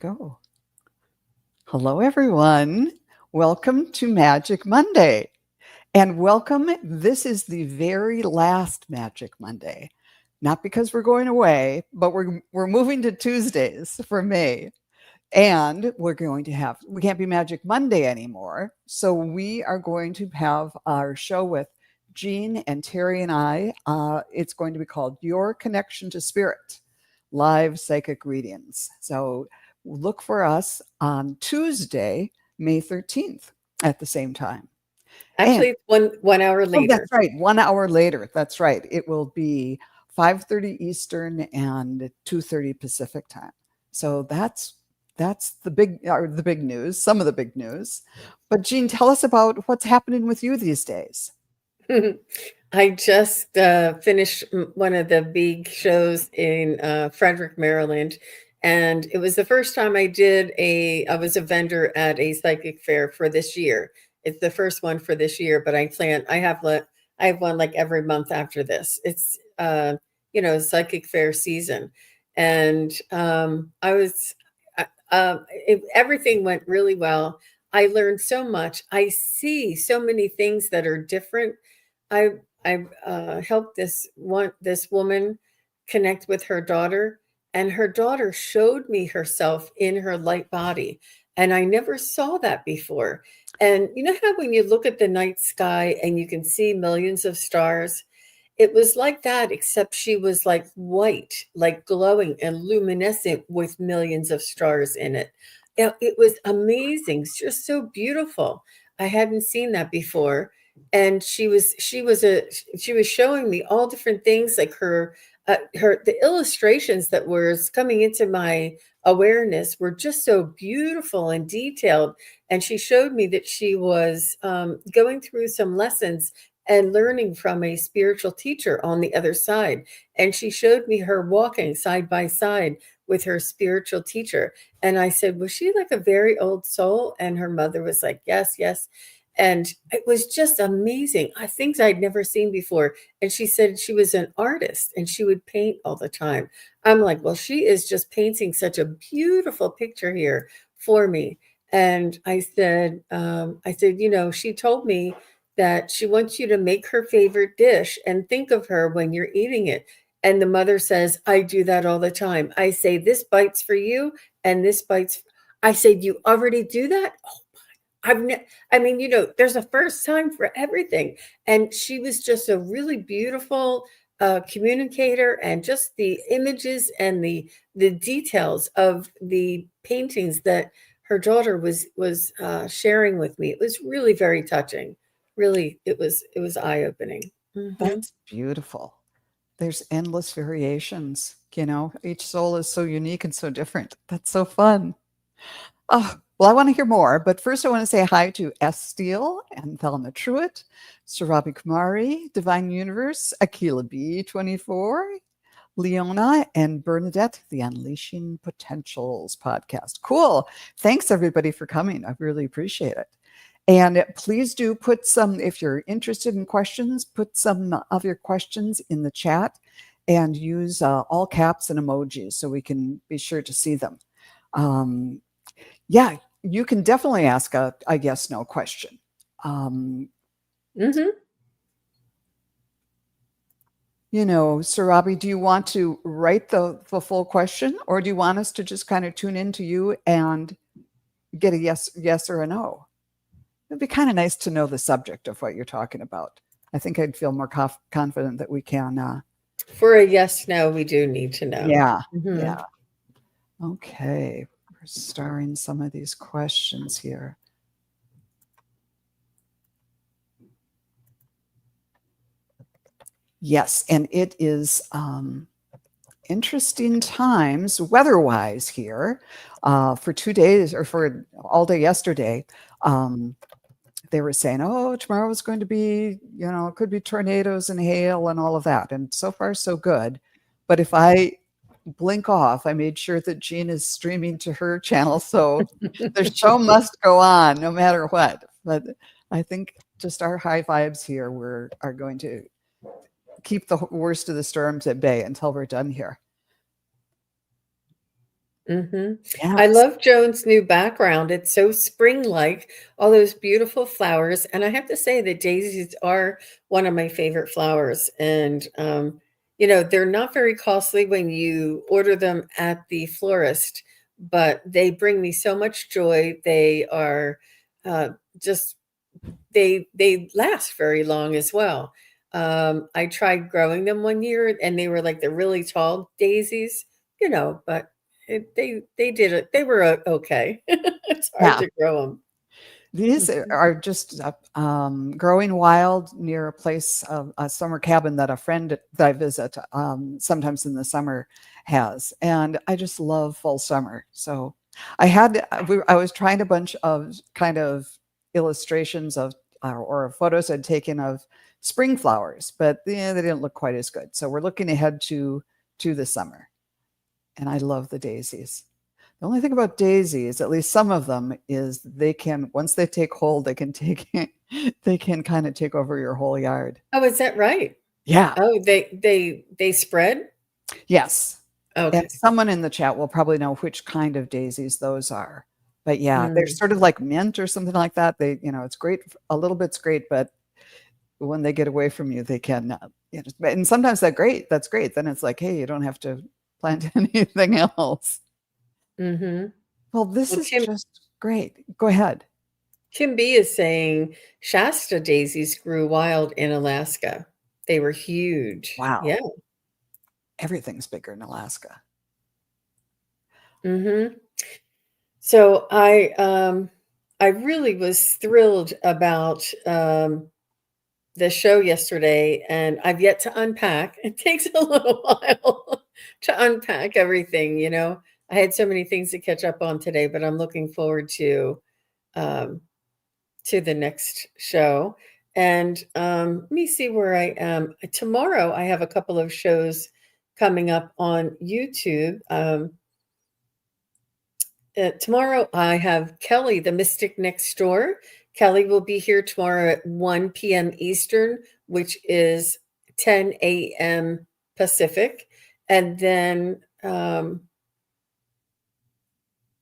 go. Hello, everyone. Welcome to Magic Monday. And welcome. This is the very last Magic Monday. Not because we're going away, but we're moving to Tuesdays for May. And we can't be Magic Monday anymore. So we are going to have our show with Jean and Terry and I. It's going to be called Your Connection to Spirit, live psychic readings. So look for us on Tuesday, May 13th at the same time. Actually, it's one hour later. That's right. 1 hour later. That's right. It will be 5:30 Eastern and 2:30 Pacific time. So that's the big news, some of the big news. But Jean, tell us about what's happening with you these days. I just finished one of the big shows in Frederick, Maryland. And it was the first time I was a vendor at a psychic fair for this year. It's the first one for this year, but I have one like every month after this. It's, psychic fair season. And everything went really well. I learned so much. I see so many things that are different. I helped this woman connect with her daughter, and her daughter showed me herself in her light body, and I never saw that before. And you know how when you look at the night sky and you can see millions of stars, it was like that, except she was like white, like glowing and luminescent with millions of stars in it. It was amazing. It's just so beautiful. I hadn't seen that before. And she was showing me all different things, like the illustrations that was coming into my awareness were just so beautiful and detailed. And she showed me that she was going through some lessons and learning from a spiritual teacher on the other side. And she showed me her walking side by side with her spiritual teacher. And I said, was she like a very old soul? And her mother was like, yes, yes. And it was just amazing. Things I'd never seen before. And she said she was an artist and she would paint all the time. I'm like, well, she is just painting such a beautiful picture here for me. And I said, she told me that she wants you to make her favorite dish and think of her when you're eating it. And the mother says, I do that all the time. I say, this bite's for you and this bite's. I said, you already do that? Oh, there's a first time for everything. And she was just a really beautiful communicator, and just the images and the details of the paintings that her daughter was sharing with me. It was really very touching. Really, it was eye-opening. Mm-hmm. That's beautiful. There's endless variations. Each soul is so unique and so different. That's so fun. Oh, well, I want to hear more, but first I want to say hi to S. Steele and Thelma Truitt, Surabi Kumari, Divine Universe, Akila B24, Leona, and Bernadette, the Unleashing Potentials podcast. Cool. Thanks, everybody, for coming. I really appreciate it. And please do put some, if you're interested in questions, put some of your questions in the chat and use all caps and emojis so we can be sure to see them. Yeah, you can definitely ask a yes, no question. Surabi, do you want to write the full question, or do you want us to just kind of tune into you and get a yes or a no? It'd be kind of nice to know the subject of what you're talking about. I think I'd feel more confident that we can. For a yes, no, we do need to know. Yeah, yeah. Okay, we're starring some of these questions here. Yes, and it is interesting times weather-wise here. For 2 days, or for all day yesterday, they were saying, oh, tomorrow is going to be, it could be tornadoes and hail and all of that. And so far, so good. But if I blink off, I made sure that Jean is streaming to her channel. So the show must go on no matter what. But I think just our high vibes here are going to keep the worst of the storms at bay until we're done here. Mhm. I Yes. love Joan's new background. It's so spring-like, all those beautiful flowers, and I have to say that daisies are one of my favorite flowers, and, they're not very costly when you order them at the florist, but they bring me so much joy. They are, uh, just they last very long as well. I tried growing them one year, and they were like the really tall daisies, but they did it. They were okay. It's hard Yeah. to grow them. These are just growing wild near a place, a summer cabin that a friend that I visit sometimes in the summer has. And I just love full summer. So I was trying a bunch of kind of illustrations of or photos I'd taken of spring flowers, but yeah, they didn't look quite as good. So we're looking ahead to the summer. And I love the daisies. The only thing about daisies, at least some of them, is they can once they take hold, they can take they can kind of take over your whole yard. Oh, is that right? Yeah. Oh, they spread? Yes. And Okay. someone in the chat will probably know which kind of daisies those are. But yeah, they're Mm, sort of like mint or something like that. It's great. A little bit's great, but when they get away from you, they can, and sometimes that's great. Then it's like, hey, you don't have to plant anything else. mhm. Well, this Well, is just great. Go ahead. Kim B is saying Shasta daisies grew wild in Alaska. They were huge. Wow. Yeah. Everything's bigger in Alaska. Mhm. So I really was thrilled about the show yesterday, and I've yet to unpack. It takes a little while to unpack everything, you know. I had so many things to catch up on today, but I'm looking forward um to the next show. And let me see where I am. Tomorrow I have a couple of shows coming up on YouTube. Tomorrow, I have Kelly, the Mystic Next Door. Kelly will be here tomorrow at 1 p.m. Eastern, which is 10 a.m. Pacific. And then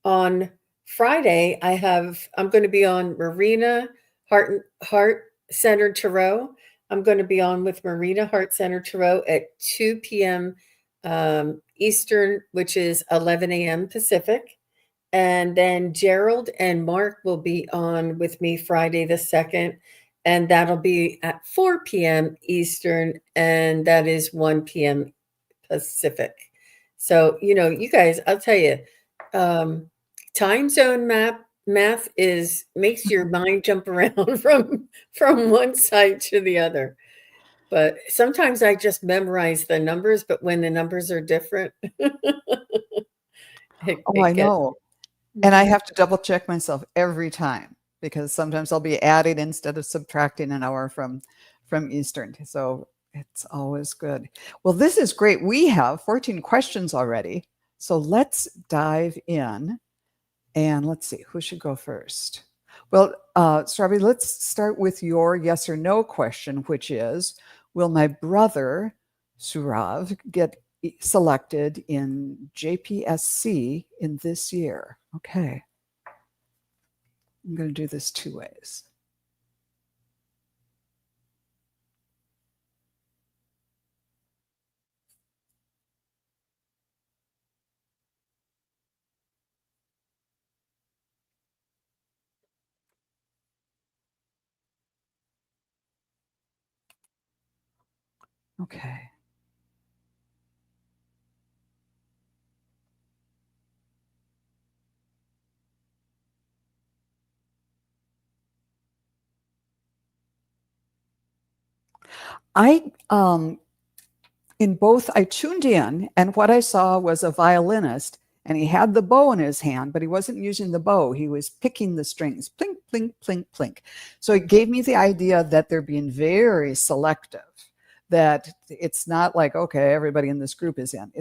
on Friday, I'm going to be on Marina Heart Center Tarot. I'm going to be on with Marina Heart Center Tarot at 2 p.m. Eastern, which is 11 a.m. Pacific. And then Gerald and Mark will be on with me Friday the 2nd, and that'll be at 4 p.m. Eastern, and that is 1 p.m. Pacific. So, you guys, I'll tell you, um, time zone math is makes your mind jump around from one side to the other. But sometimes I just memorize the numbers, but when the numbers are different, Oh, I it gets. know. And I Mhm. have to double check myself every time because sometimes I'll be adding instead of subtracting an hour from Eastern. So it's always good. Well, this is great. We have 14 questions already. So let's dive in and let's see who should go first. Well, Strawberry, let's start with your yes or no question, which is, will my brother Surav get selected in JPSC in this year? Okay. I'm going to do this two ways. Okay. I in both I tuned in and what I saw was a violinist and he had the bow in his hand, but he wasn't using the bow. He was picking the strings, plink, plink, plink, plink. So it gave me the idea that they're being very selective, that it's not like, okay, everybody in this group is in.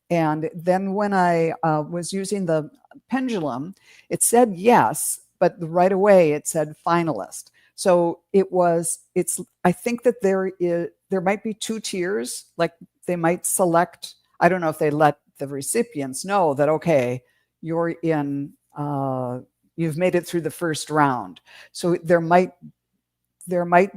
And then when I was using the pendulum, it said yes, but right away it said finalist. So I think that there might be two tiers, like they might select, I don't know if the recipients know that, okay, you're in, you've made it through the first round. So there might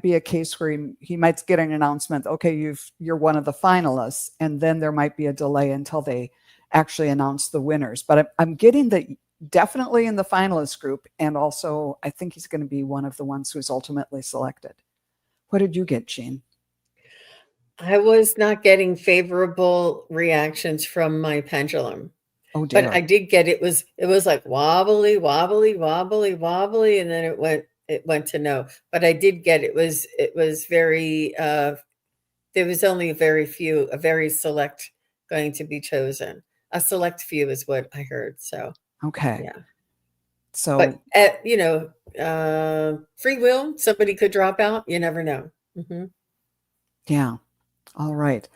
be a case where he might get an announcement, okay, you're one of the finalists, and then there might be a delay until they actually announce the winners. But I'm getting that definitely in the finalist group, and also I think he's going to be one of the ones who's ultimately selected. What did you get, Jean? I was not getting favorable reactions from my pendulum. Oh But I dear. did get it was like wobbly, wobbly, wobbly, wobbly, and then it went to no. But I did get it was very there was only a very select going to be chosen. A select few is what I heard. So Okay. yeah. But So free will, somebody could drop out. You never know. Mm-hmm. yeah. All right.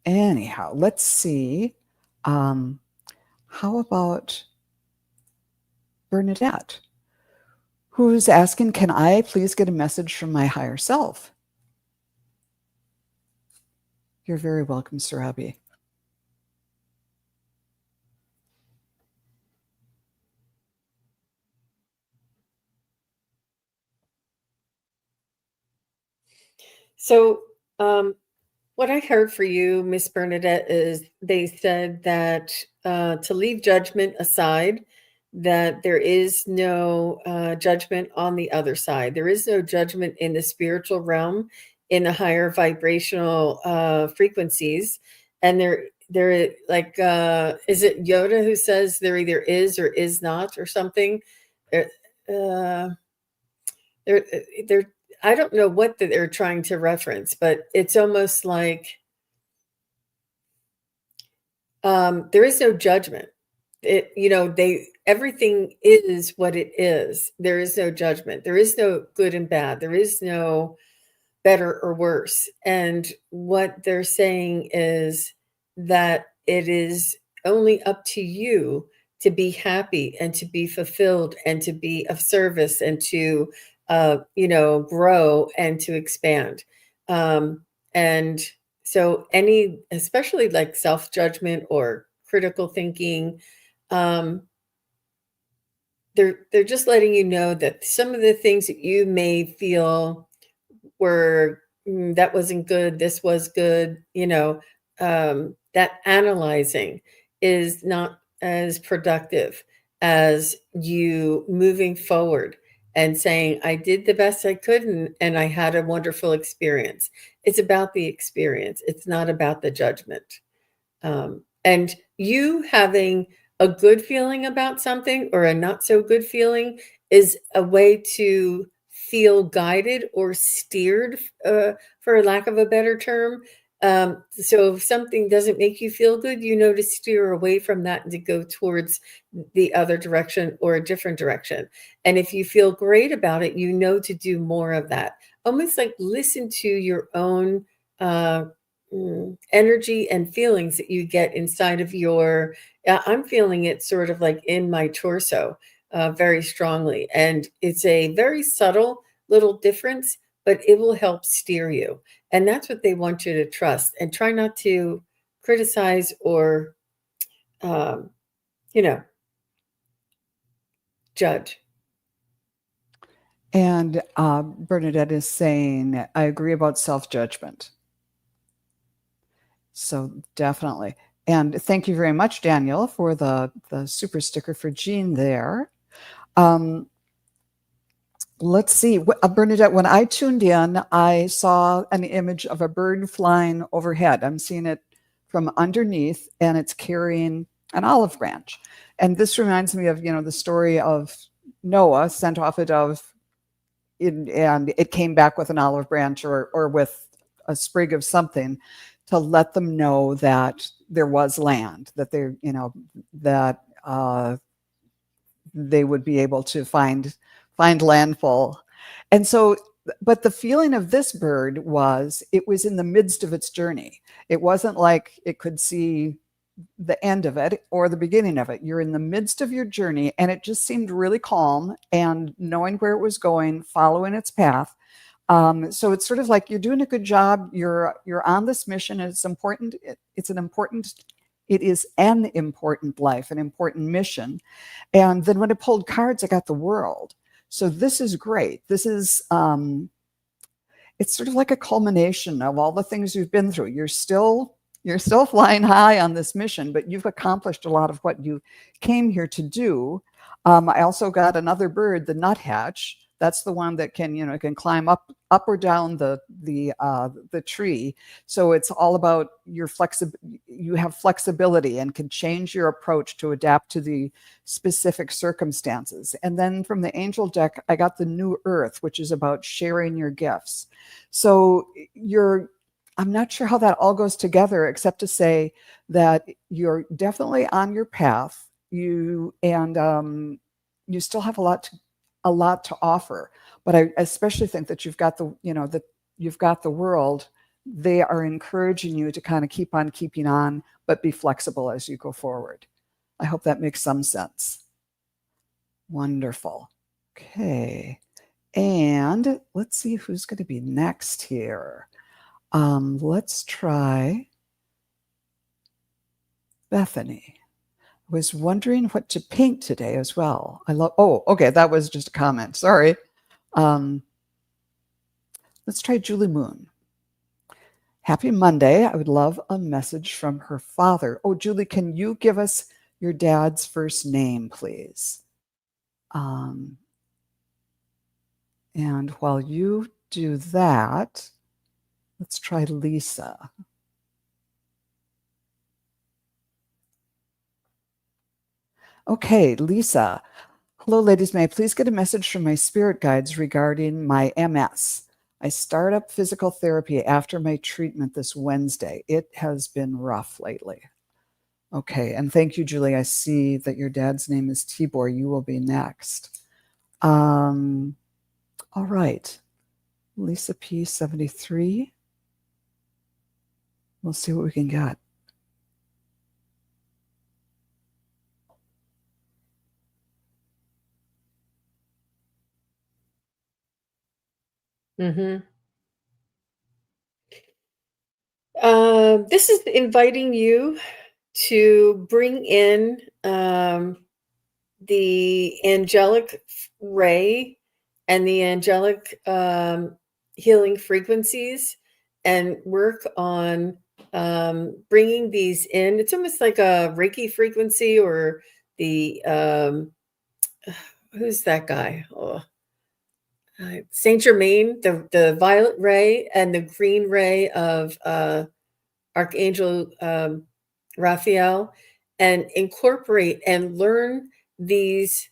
Anyhow, let's see. How about Bernadette, who's asking, can I please get a message from my higher self? You're very welcome, Sarabi. So what I heard for you, Miss Bernadette, is they said that to leave judgment aside, that there is no judgment on the other side. There is no judgment in the spiritual realm, in the higher vibrational frequencies, and there like is it Yoda who says there either is or is not or something? Uh, there, there. I don't know what they're trying to reference, but it's almost like there is no judgment. Everything is what it is. There is no judgment. There is no good and bad. There is no better or worse. And what they're saying is that it is only up to you to be happy and to be fulfilled and to be of service and to grow and to expand. And so especially like self-judgment or critical thinking, um, they're just letting you know that some of the things that you may feel were that wasn't good, this was good, that analyzing is not as productive as you moving forward and saying, I did the best I could and I had a wonderful experience. It's about the experience. It's not about the judgment. And you having a good feeling about something or a not so good feeling is a way to feel guided or steered, for lack of a better term. So if something doesn't make you feel good, you know to steer away from that and to go towards the other direction or a different direction. And if you feel great about it, you know to do more of that. Almost like listen to your own energy and feelings that you get inside of I'm feeling it sort of like in my torso very strongly. And it's a very subtle little difference, but it will help steer you. And that's what they want you to trust and try not to criticize or, um, judge. And Bernadette is saying, I agree about self-judgment. So definitely. And thank you very much, Daniel, for the super sticker for Jean there. Let's see, Bernadette, when I tuned in, I saw an image of a bird flying overhead. I'm seeing it from underneath, and it's carrying an olive branch. And this reminds me of, the story of Noah sent off a dove and it came back with an olive branch or with a sprig of something to let them know that there was land, that they would be able to find landfall. And so, but the feeling of this bird was it was in the midst of its journey. It wasn't like it could see the end of it or the beginning of it. You're in the midst of your journey, and it just seemed really calm and knowing where it was going, following its path. So it's sort of like you're doing a good job. You're on this mission, and it's important. It is an important life, an important mission. And then when I pulled cards, I got the world. So this is great. This is it's sort of like a culmination of all the things you've been through. You're still flying high on this mission, but you've accomplished a lot of what you came here to do. I also got another bird, the nuthatch. That's the one that can climb up or down the tree. So it's all about your you have flexibility and can change your approach to adapt to the specific circumstances. And then from the angel deck, I got the new earth, which is about sharing your gifts. So I'm not sure how that all goes together, except to say that you're definitely on your path. You still have a lot to offer. But I especially think that you've got the world. They are encouraging you to kind of keep on keeping on, but be flexible as you go forward. I hope that makes some sense. Wonderful. Okay. And let's see who's going to be next here. Let's try Bethany. I was wondering what to paint today as well. Okay, that was just a comment. Sorry. Let's try Julie Moon. Happy Monday. I would love a message from her father. Oh, Julie, can you give us your dad's first name, please? And while you do that, let's try Lisa. Okay, Lisa. Hello, ladies. May I please get a message from my spirit guides regarding my MS? I start up physical therapy after my treatment this Wednesday. It has been rough lately. Okay, and thank you, Julie. I see that your dad's name is Tibor. You will be next. All right. Lisa P. 73. We'll see what we can get. Mm-hmm. This is inviting you to bring in the angelic ray and the angelic healing frequencies and work on bringing these in. It's almost like a Reiki frequency or the who's that guy? Oh, Saint Germain, the violet ray and the green ray of Archangel Raphael, and incorporate and learn these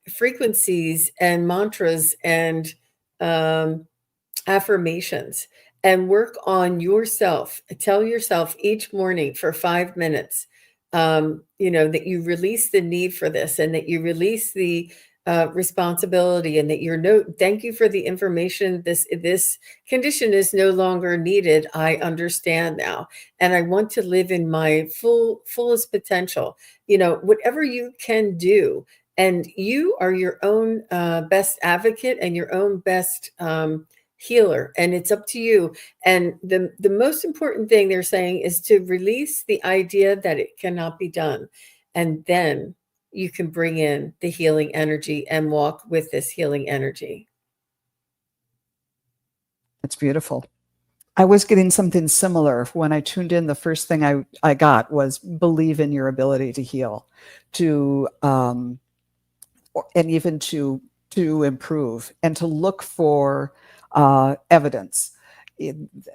frequencies and mantras and affirmations, and work on yourself. Tell yourself each morning for 5 minutes, that you release the need for this, and that you release the responsibility, and that thank you for the information. This condition is no longer needed. I understand now, and I want to live in my fullest potential. Whatever you can do, and you are your own best advocate and your own best healer, and it's up to you. And the most important thing they're saying is to release the idea that it cannot be done, and then you can bring in the healing energy and walk with this healing energy. That's beautiful. I was getting something similar when I tuned in. The first thing I got was believe in your ability to heal, and even to improve, and to look for evidence.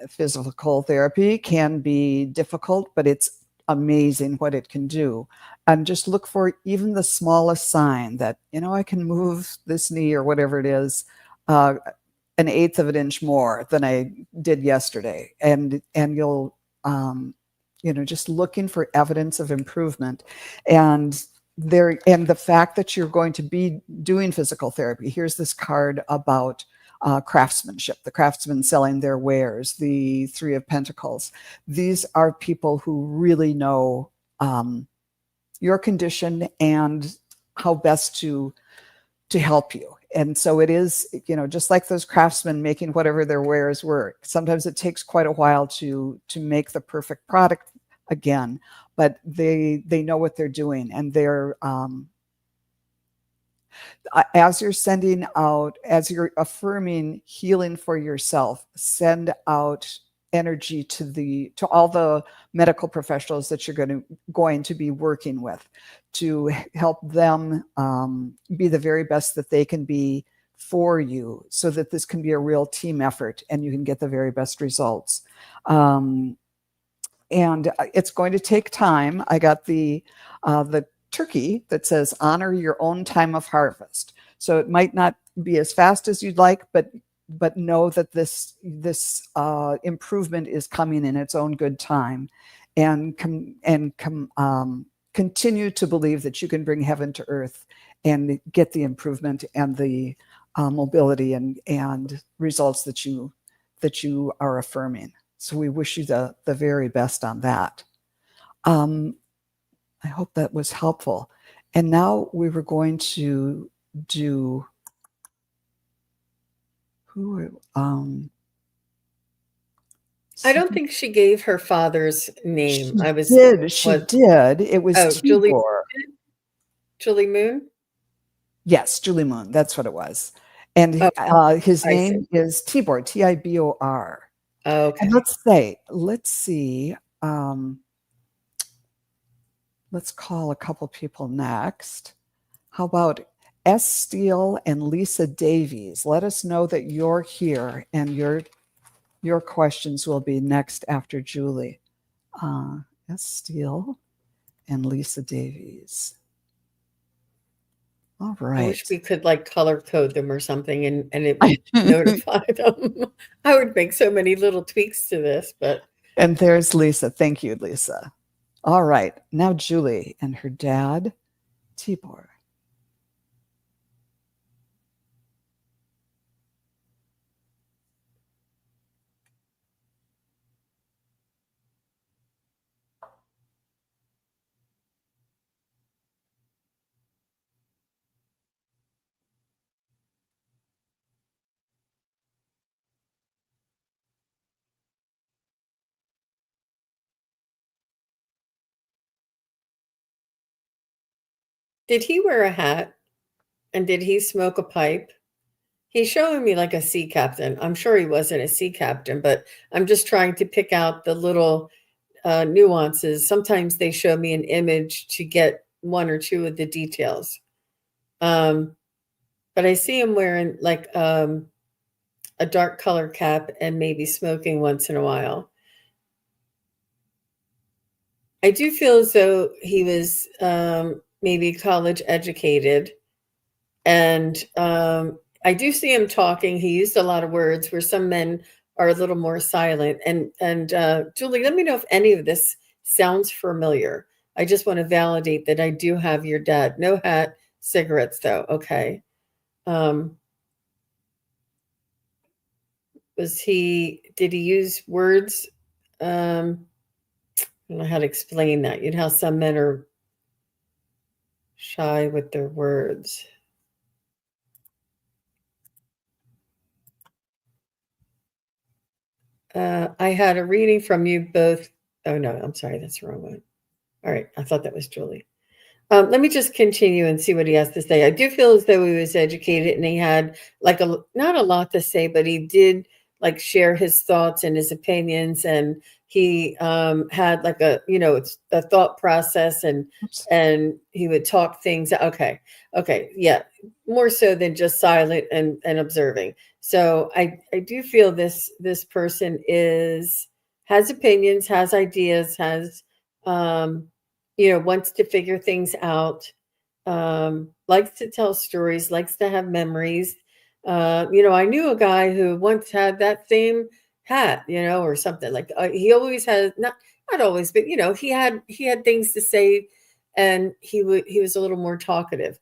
Physical therapy can be difficult, but it's amazing what it can do. And just look for even the smallest sign that, I can move this knee or whatever it is, an eighth of an inch more than I did yesterday. And you'll, just looking for evidence of improvement. And the fact that you're going to be doing physical therapy. Here's this card about craftsmanship, the craftsmen selling their wares, the Three of Pentacles. These are people who really know your condition and how best to help you. And so it is, just like those craftsmen making whatever their wares were. Sometimes it takes quite a while to make the perfect product again, but they know what they're doing, and they're as you're sending out, as you're affirming healing for yourself, send out energy to all the medical professionals that you're going to be working with, to help them be the very best that they can be for you, so that this can be a real team effort and you can get the very best results. And it's going to take time. I got the turkey that says honor your own time of harvest. So it might not be as fast as you'd like, but know that this improvement is coming in its own good time, and continue to believe that you can bring heaven to earth and get the improvement and the mobility and results that you are affirming. So we wish you the very best on that. I hope that was helpful. And now we were going to do I don't think she gave her father's name. She did. It was Tibor. Julie Moon? Yes, Julie Moon. That's what it was. And his name is Tibor, Tibor. Okay. And let's see. Let's call a couple people next. How about S. Steele and Lisa Davies? Let us know that you're here, and your questions will be next after Julie. S. Steele and Lisa Davies. All right. I wish we could color code them or something and it would notify them. I would make so many little tweaks to this, but. And there's Lisa. Thank you, Lisa. All right. Now Julie and her dad, Tibor. Did he wear a hat? And did he smoke a pipe? He's showing me like a sea captain. I'm sure he wasn't a sea captain, but I'm just trying to pick out the little nuances. Sometimes they show me an image to get one or two of the details. But I see him wearing a dark color cap and maybe smoking once in a while. I do feel as though he was maybe college educated, and I do see him talking. He used a lot of words where some men are a little more silent. And Julie, let me know if any of this sounds familiar. I just want to validate that I do have your dad. No hat, cigarettes though. Okay. Did he use words? I don't know how to explain that. You know how some men are shy with their words. I had a reading from you both. Oh, no, I'm sorry. That's the wrong one. All right. I thought that was Julie. Let me just continue and see what he has to say. I do feel as though he was educated and he had not a lot to say, but he did share his thoughts and his opinions, and he had it's a thought process, and he would talk things. Okay. Yeah. More so than just silent and observing. So I do feel this person has opinions, has ideas, has, wants to figure things out, likes to tell stories, likes to have memories. I knew a guy who once had that same hat, or something he always has, not always, but he had things to say, and he was a little more talkative.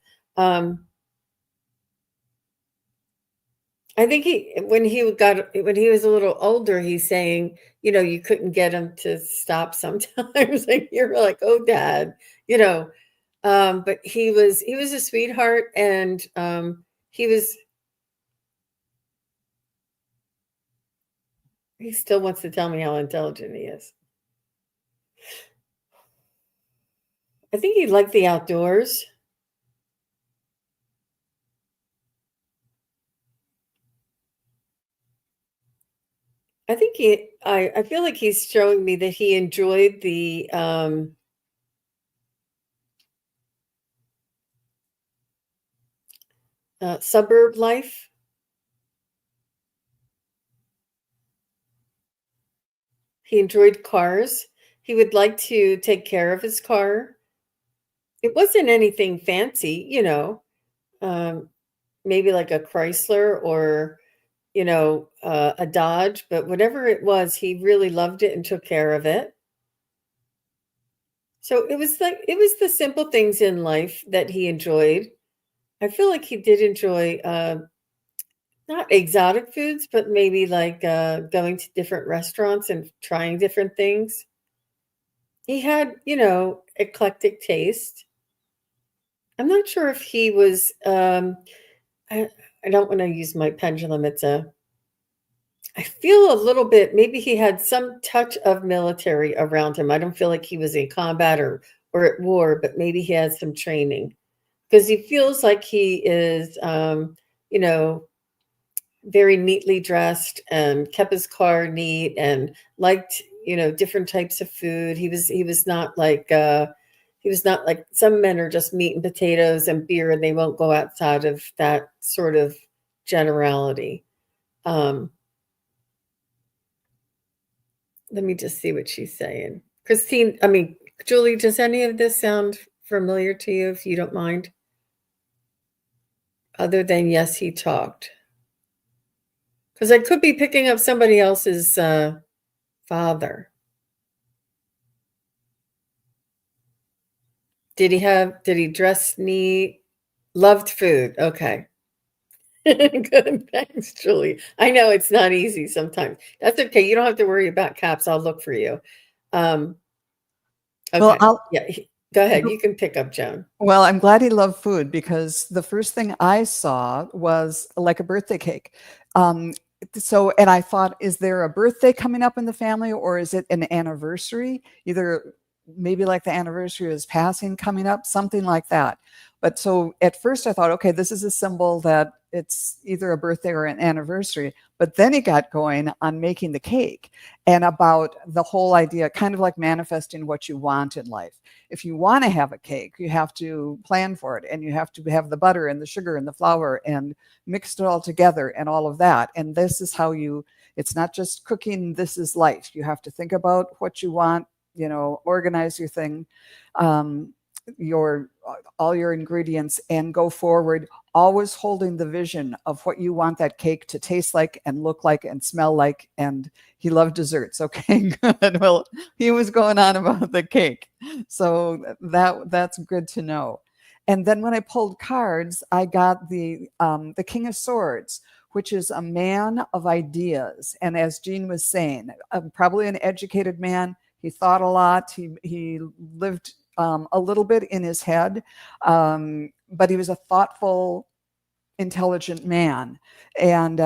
I think when he was a little older, he's saying, you couldn't get him to stop sometimes. Like you're like, oh, Dad, but he was a sweetheart, and he was, he still wants to tell me how intelligent he is. I think he liked the outdoors. I think I feel like he's showing me that he enjoyed the suburb life. He enjoyed cars. He would like to take care of his car. It wasn't anything fancy, um, maybe like a Chrysler or, a Dodge, but whatever it was, he really loved it and took care of it. So it was the simple things in life that he enjoyed. I feel like he did enjoy not exotic foods, but maybe like going to different restaurants and trying different things. He had, eclectic taste. I'm not sure if he was. I, I don't want to use my pendulum. I feel a little bit. Maybe he had some touch of military around him. I don't feel like he was in combat or at war, but maybe he had some training because he feels like he is, you know, very neatly dressed and kept his car neat and liked, different types of food. He was not like some men are just meat and potatoes and beer and they won't go outside of that sort of generality. Um, let me just see what she's saying. Julie, does any of this sound familiar to you, if you don't mind? Other than yes, he talked. Because I could be picking up somebody else's father. Did he dress neat? Loved food. Okay. Good. Thanks, Julie. I know it's not easy sometimes. That's okay. You don't have to worry about caps. I'll look for you. Um, Well, okay. Yeah. Go ahead. You can pick up Joan. Well, I'm glad he loved food because the first thing I saw was like a birthday cake. Um, and I thought, is there a birthday coming up in the family or is it an anniversary? Either maybe like the anniversary of his passing coming up, something like that. But so at first I thought, okay, this is a symbol that it's either a birthday or an anniversary. But then he got going on making the cake and about the whole idea, kind of like manifesting what you want in life. If you want to have a cake, you have to plan for it and you have to have the butter and the sugar and the flour and mix it all together and all of that. And this is how it's not just cooking, this is life. You have to think about what you want, organize your thing, all your ingredients and go forward, always holding the vision of what you want that cake to taste like and look like and smell like. And he loved desserts. Okay, good. Well, he was going on about the cake. So that's good to know. And then when I pulled cards, I got the King of Swords, which is a man of ideas. And as Jean was saying, probably an educated man. He thought a lot. He lived a little bit in his head, but he was a thoughtful, intelligent man, and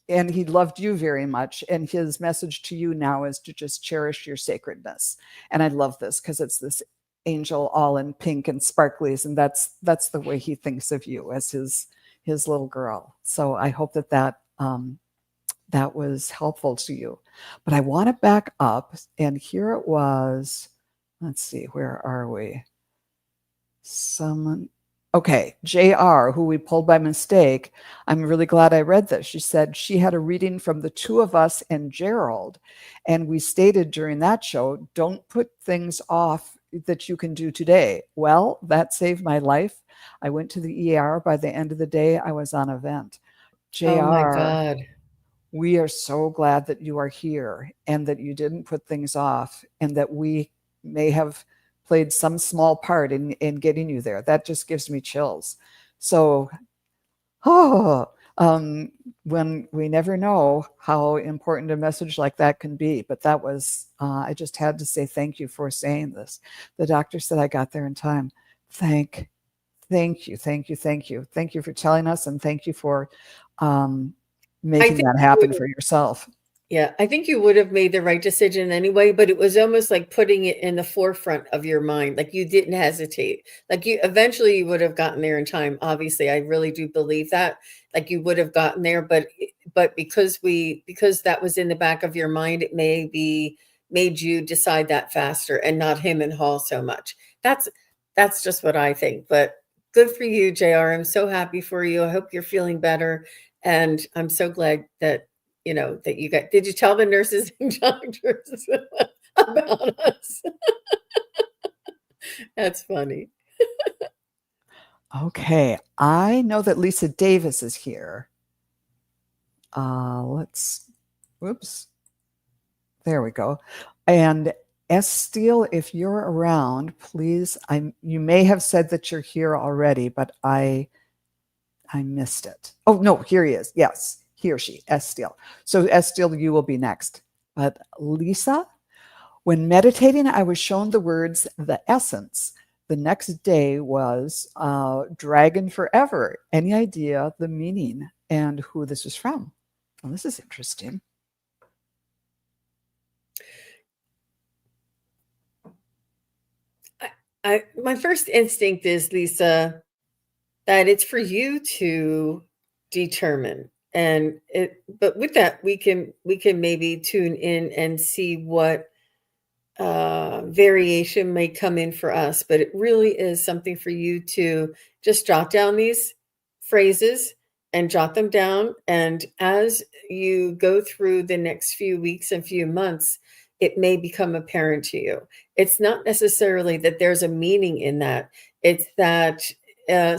he loved you very much. And his message to you now is to just cherish your sacredness. And I love this because it's this angel all in pink and sparklies, and that's the way he thinks of you as his little girl. So I hope that that was helpful to you. But I want to back up, and here it was. Let's see, where are we? Okay, JR, who we pulled by mistake. I'm really glad I read this. She said she had a reading from the two of us and Gerald. And we stated during that show, don't put things off that you can do today. Well, that saved my life. I went to the ER. By the end of the day, I was on a vent. JR, oh my God. We are so glad that you are here and that you didn't put things off and that we may have played some small part in getting you there. That just gives me chills. So, when we never know how important a message like that can be, but that was, I just had to say thank you for saying this. The doctor said I got there in time. Thank Thank you, thank you, thank you. Thank you for telling us, and thank you for I making think that you happen would for yourself. Yeah, I think you would have made the right decision anyway, but it was almost like putting it in the forefront of your mind. Like you didn't hesitate. Like you eventually you would have gotten there in time. Obviously, I really do believe that. Like you would have gotten there, but because that was in the back of your mind, it maybe made you decide that faster and not him and Hall so much. That's just what I think. But good for you, JR. I'm so happy for you. I hope you're feeling better. And I'm so glad that that you got. Did you tell the nurses and doctors about us? That's funny. Okay, I know that Lisa Davis is here. Whoops, there we go. And S. Steele, if you're around, please, you may have said that you're here already, but I missed it. Oh, no, here he is. Yes, he or she, S. Steele. So S. Steele, you will be next. But Lisa, when meditating, I was shown the words, the essence. The next day was Dragon Forever. Any idea the meaning and who this was from? Well, this is interesting. My first instinct is, Lisa, that it's for you to determine. But with that, we can maybe tune in and see what variation may come in for us. But it really is something for you to just jot down these phrases and jot them down. And as you go through the next few weeks and few months, it may become apparent to you. It's not necessarily that there's a meaning in that. It's that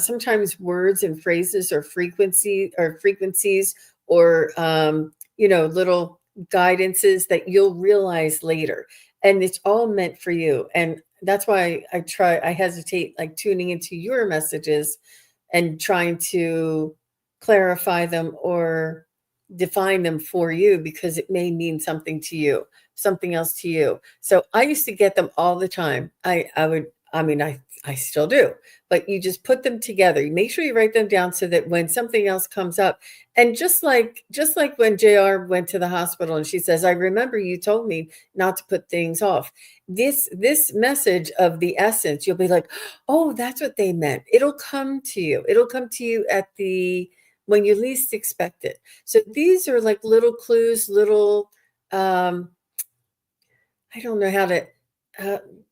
sometimes words and phrases or frequencies or little guidances that you'll realize later, and it's all meant for you. And that's why I hesitate like tuning into your messages and trying to clarify them or define them for you, because it may mean something to you, something else to you. So I used to get them all the time. I still do, but you just put them together. You make sure you write them down so that when something else comes up, and just like when JR went to the hospital and she says, I remember you told me not to put things off. This message of the essence, you'll be like, oh, that's what they meant. It'll come to you. It'll come to you when you least expect it. So these are like little clues, little I don't know how to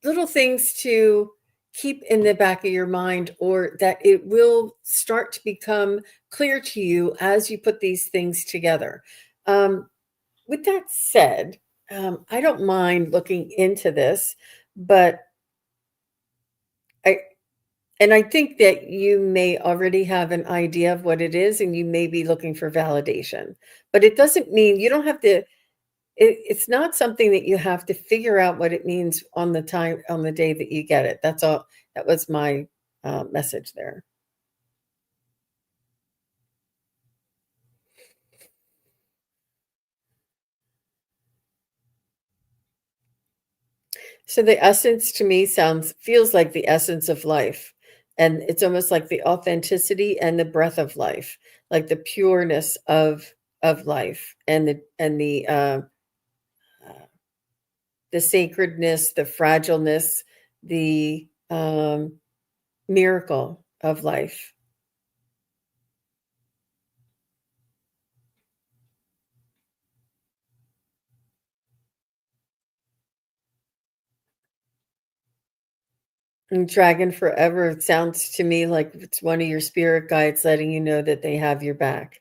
little things to keep in the back of your mind, or that it will start to become clear to you as you put these things together. With that said, I don't mind looking into this, but I think that you may already have an idea of what it is, and you may be looking for validation. But it doesn't mean you don't have to. It's not something that you have to figure out what it means on the day that you get it. That's all. That was my message there. So the essence to me feels like the essence of life. And it's almost like the authenticity and the breath of life, like the pureness of life, and the sacredness, the fragileness, the miracle of life. And Dragon Forever, it sounds to me like it's one of your spirit guides letting you know that they have your back.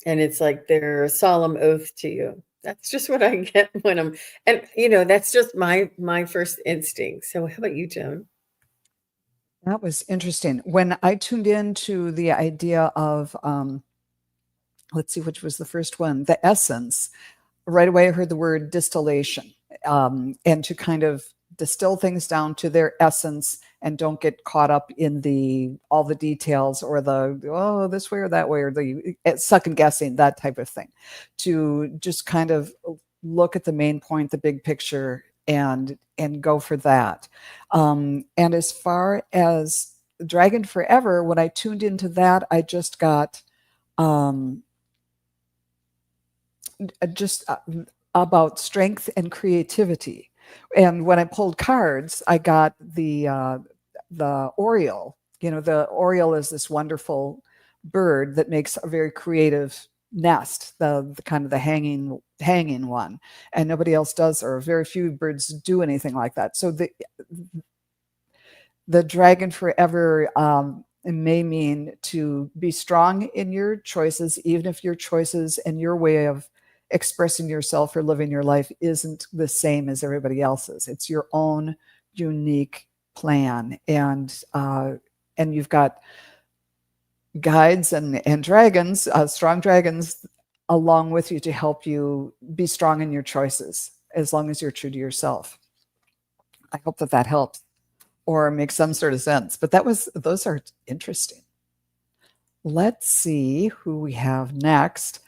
And it's like their solemn oath to you. That's just what I get when and that's just my first instinct. So how about you, Joan? That was interesting. When I tuned into the idea of, let's see, which was the first one, the essence, right away I heard the word distillation, and to kind of distill things down to their essence and don't get caught up in all the details or this way or that way or the second guessing, that type of thing. To just kind of look at the main point, the big picture, and go for that. And as far as Dragon Forever, when I tuned into that, I just got just about strength and creativity. And when I pulled cards, I got the Oriole. You know, the Oriole is this wonderful bird that makes a very creative nest, the kind of the hanging one, and nobody else does, or very few birds do anything like that. So the Dragon Forever may mean to be strong in your choices, even if your choices and your way of expressing yourself or living your life isn't the same as everybody else's. It's your own unique plan, and you've got guides and dragons, strong dragons, along with you to help you be strong in your choices, as long as you're true to yourself. I hope that helps or makes some sort of sense. But those are interesting. Let's see who we have next.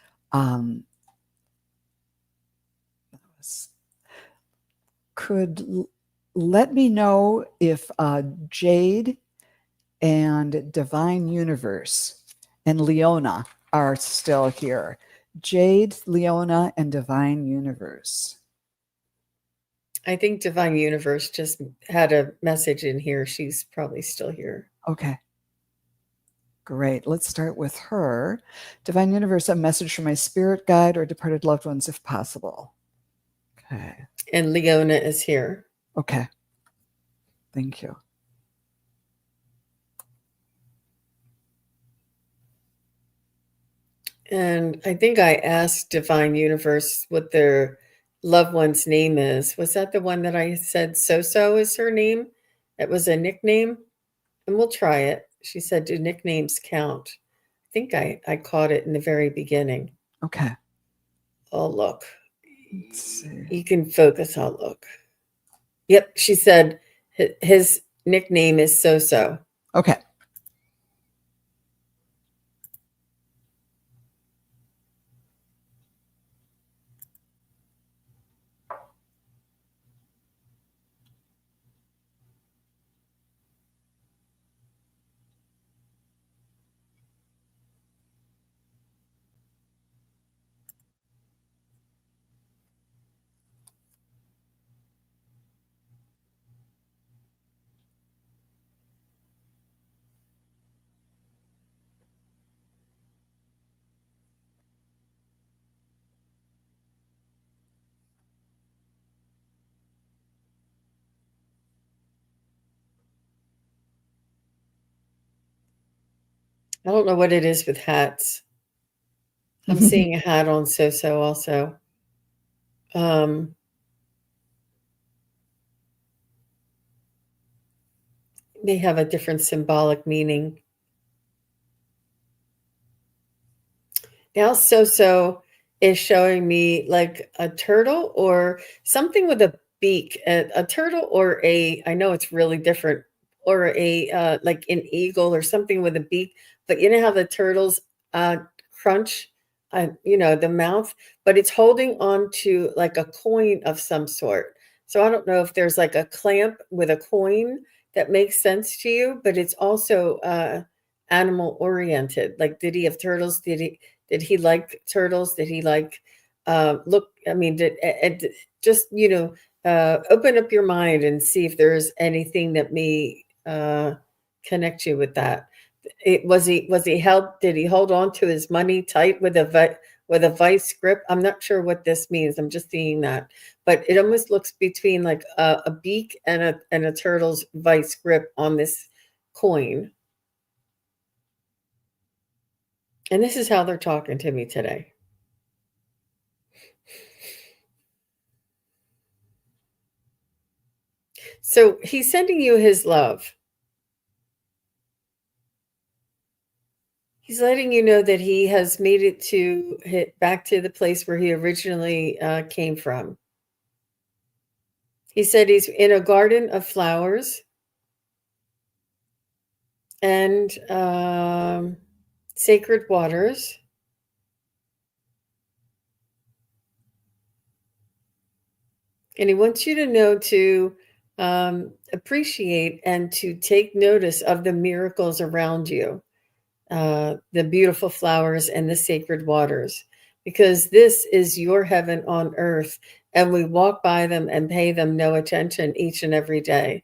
Could let me know if Jade and Divine Universe and Leona are still here. Jade, Leona, and Divine Universe. I think Divine Universe just had a message in here. She's probably still here. Okay. Great. Let's start with her. Divine Universe, a message from my spirit guide or departed loved ones if possible. Okay. And Leona is here. Okay. Thank you. And I think I asked Divine Universe what their loved one's name is. Was that the one that I said So is her name? It was a nickname. And we'll try it. She said, do nicknames count? I think I caught it in the very beginning. Okay. I'll look. Let's see. You can focus. I'll look. Yep. She said his nickname is So. Okay. I don't know what it is with hats. I'm seeing a hat on So also. May have a different symbolic meaning. Now So is showing me like a turtle or something with a beak, a turtle or I know it's really different, or like an eagle or something with a beak. But you know how the turtles crunch, the mouth, but it's holding on to like a coin of some sort. So I don't know if there's like a clamp with a coin that makes sense to you, but it's also animal oriented. Like, did he have turtles? Did he like turtles? Did he like look? I mean, just open up your mind and see if there's anything that may connect you with that. Was he held? Did he hold on to his money tight with a vice grip? I'm not sure what this means. I'm just seeing that, but it almost looks between like a beak and a turtle's vice grip on this coin. And this is how they're talking to me today. So he's sending you his love. He's letting you know that he has made it back to the place where he originally came from. He said he's in a garden of flowers and sacred waters. And he wants you to know to appreciate and to take notice of the miracles around you, the beautiful flowers and the sacred waters, because this is your heaven on earth, and we walk by them and pay them no attention each and every day.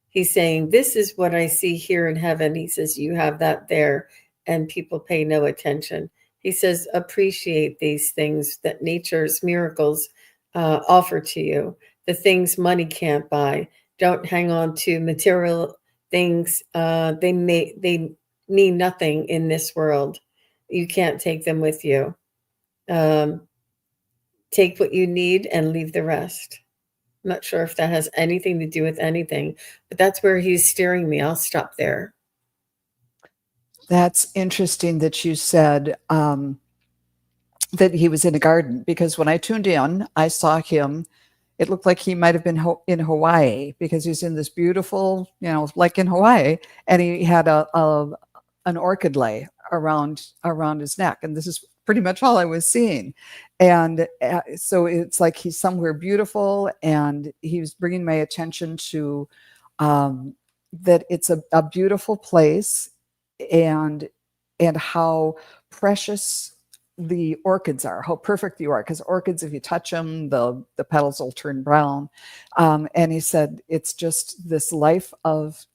He's saying, this is what I see here in heaven. He says, you have that there, and people pay no attention. He says, appreciate these things that nature's miracles offer to you, the things money can't buy. Don't hang on to material things. They mean nothing in this world. You can't take them with you. Take what you need and leave the rest. I'm not sure if that has anything to do with anything, but that's where he's steering me. I'll stop there. That's interesting that you said that he was in a garden, because when I tuned in, I saw him. It looked like he might have been in Hawaii, because he's in this beautiful, like in Hawaii, and he had an orchid lay around his neck, and this is pretty much all I was seeing. And so it's like he's somewhere beautiful, and he was bringing my attention to that it's a beautiful place, and how precious the orchids are, how perfect you are, because orchids, if you touch them, the petals will turn brown. And he said it's just this life of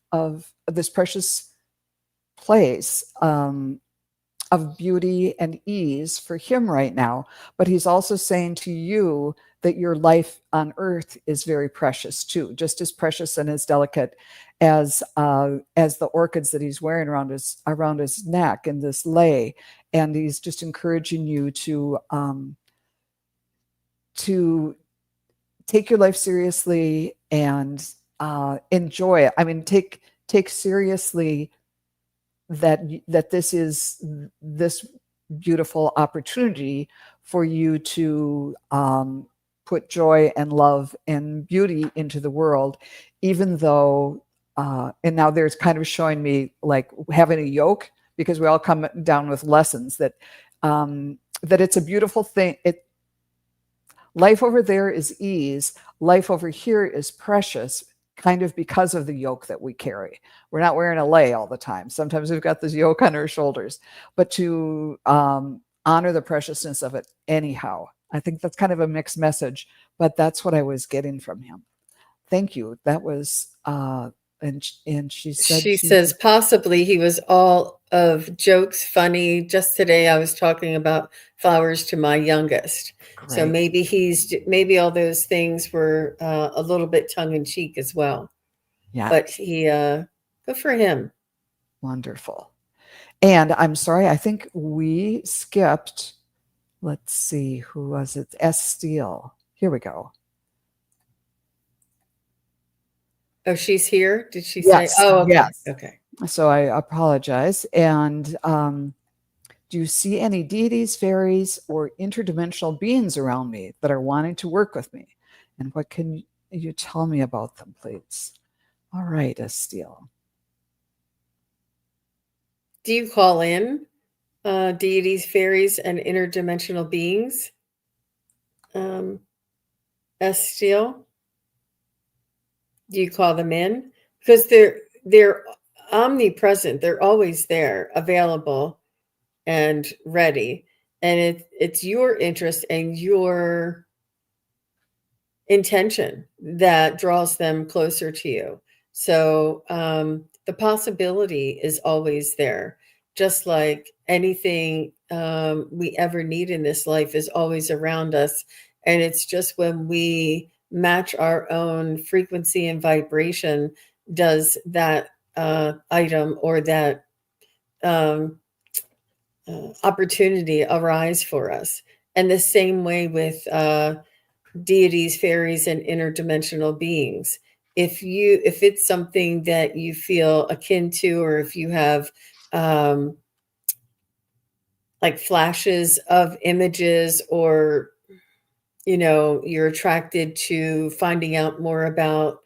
this precious place of beauty and ease for him right now. But he's also saying to you that your life on earth is very precious too, just as precious and as delicate as the orchids that he's wearing around his neck in this lei. And he's just encouraging you to take your life seriously and enjoy it. I mean, take seriously that this is this beautiful opportunity for you to put joy and love and beauty into the world, even though and now there's kind of showing me like having a yoke, because we all come down with lessons that it's a beautiful thing. Life over there is ease. Life over here is precious, kind of because of the yoke that we carry. We're not wearing a lei all the time. Sometimes we've got this yoke on our shoulders, but to honor the preciousness of it anyhow. I think that's kind of a mixed message, but that's what I was getting from him. Thank you. That was, and she said, she says possibly he was all of jokes, funny. Just today I was talking about flowers to my youngest. Great. So maybe all those things were a little bit tongue in cheek as well. Yeah. But he, good for him. Wonderful. And I'm sorry, I think we skipped, let's see, who was it? S. Steele. Here we go. Oh, she's here? Did she say? Oh, okay. Yes. Okay. So I apologize. And do you see any deities, fairies, or interdimensional beings around me that are wanting to work with me? And what can you tell me about them, please? All right, Steele. Do you call in deities, fairies, and interdimensional beings? Steele? Do you call them in? Because they're omnipresent. They're always there, available and ready. And it's your interest and your intention that draws them closer to you. So the possibility is always there. Just like anything we ever need in this life is always around us. And it's just when we match our own frequency and vibration does that item or that opportunity arise for us. And the same way with deities, fairies, and interdimensional beings. If it's something that you feel akin to, or if you have like flashes of images, or you're attracted to finding out more about